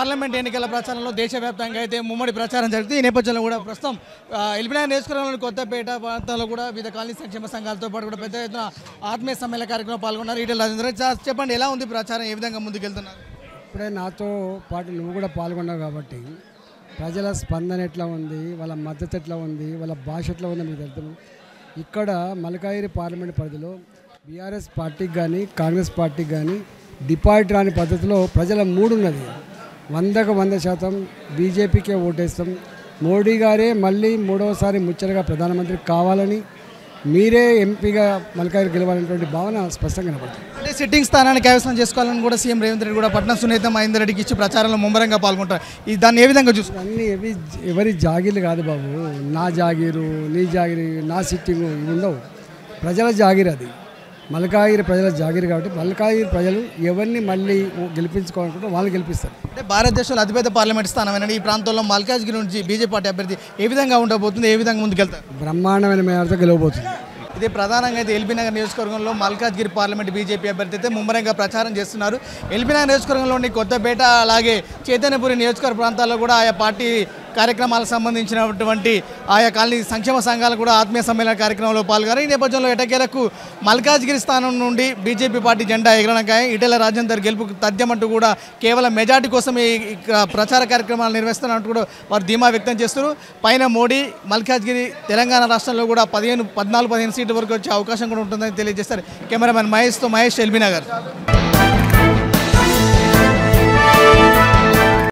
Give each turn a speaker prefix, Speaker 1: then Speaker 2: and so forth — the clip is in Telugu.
Speaker 1: పార్లమెంట్ ఎన్నికల ప్రచారంలో దేశవ్యాప్తంగా అయితే ముమ్మడి ప్రచారం జరుగుతుంది. ఈ నేపథ్యంలో కూడా ప్రస్తుతం ఎల్బీనగర్ నియోజకవర్గంలోని కొత్తపేట ప్రాంతాల్లో కూడా వివిధ కాలనీ సంక్షేమ సంఘాలతో పాటు కూడా పెద్ద ఎత్తున ఆత్మీయ సమ్మేళన కార్యక్రమంలో పాల్గొన్నారు. ఈటెల రాజేందర్ చెప్పండి, ఎలా ఉంది ప్రచారం, ఏ విధంగా ముందుకెళ్తున్నారు?
Speaker 2: ఇప్పుడే నాతో పాటు నువ్వు కూడా పాల్గొన్నావు కాబట్టి ప్రజల స్పందన ఎట్లా ఉంది, వాళ్ళ మద్దతు ఎట్లా ఉంది, వాళ్ళ భాష ఎట్లా ఉందో మీకు తెలుసు. ఇక్కడ మల్కాజిగిరి పార్లమెంట్ పరిధిలో బీఆర్ఎస్ పార్టీకి కానీ కాంగ్రెస్ పార్టీకి కానీ డిపాజిట్ రాని పద్ధతిలో ప్రజల మూడు ఉన్నది. 100% బీజేపీకే ఓటేస్తాం, మోడీ గారే మళ్ళీ మూడవసారి ముచ్చటగా ప్రధానమంత్రి కావాలని, మీరే ఎంపీగా మల్కాజిగిరి గెలవాలనేటువంటి భావన స్పష్టంగా కనబడుతుంది.
Speaker 1: అంటే సిట్టింగ్ స్థానాన్ని కైవసం చేసుకోవాలని కూడా సీఎం రేవంత్ రెడ్డి కూడా పట్నం సునీత మహేందర్ రెడ్డికి ఇచ్చి ప్రచారంలో ముమ్మరంగా పాల్గొంటారు. దాన్ని ఏ విధంగా చూస్తారు?
Speaker 2: అన్నీ ఎవరి జాగీర్లు కాదు బాబు. నా జాగీరు, నీ జాగీరు, నా సిట్టింగు ఇవి ఉండవు. ప్రజల జాగీర్ అది. మల్కాజిగిరి ప్రజల జాగీరు కాబట్టి మల్కాజిగిరి ప్రజలు ఎవరిని మళ్ళీ గెలిపించుకోవాలనుకుంటే వాళ్ళు గెలిపిస్తారు.
Speaker 1: అంటే భారతదేశంలో అతిపెద్ద పార్లమెంట్ స్థానమైన ఈ ప్రాంతంలో మల్కాజిగిరి నుంచి బీజేపీ పార్టీ అభ్యర్థి ఏ విధంగా ఉండబోతుంది, ఏ విధంగా ముందుకెళ్తారు?
Speaker 2: బ్రహ్మాండమైన మేరతో గెలవబోతుంది.
Speaker 1: ఇది ప్రధానంగా అయితే ఎల్బీనగర్ నియోజకవర్గంలో మల్కాజ్గిరి పార్లమెంట్ బీజేపీ అభ్యర్థి అయితే ముమ్మరంగా ప్రచారం చేస్తున్నారు. ఎల్బీనగర్ నియోజకవర్గంలోని కొత్తపేట అలాగే చైతన్యపురి నియోజకవర్గ ప్రాంతాల్లో కూడా ఆయా పార్టీ కార్యక్రమాలకు సంబంధించినటువంటి ఆయా కాలనీ సంక్షేమ సంఘాలు కూడా ఆత్మీయ సమ్మేళన కార్యక్రమంలో పాల్గొన్నారు. ఈ నేపథ్యంలో ఎటకేలకు మల్కాజ్గిరి స్థానం నుండి బీజేపీ పార్టీ జెండా ఎగరనకాయ ఈటెల రాజేందర్ గెలుపుకు తథ్యమంటూ కూడా కేవలం మెజార్టీ కోసం ఈ ప్రచార కార్యక్రమాలు నిర్వహిస్తున్నట్టు కూడా వారు ధీమా వ్యక్తం చేస్తారు. పైన మోడీ మల్కాజ్గిరి తెలంగాణ రాష్ట్రంలో కూడా 14-15 సీట్ల వరకు వచ్చే అవకాశం కూడా ఉంటుందని తెలియజేస్తారు. కెమెరామెన్ మహేష్తో మహేష్, ఎల్బీనగర్.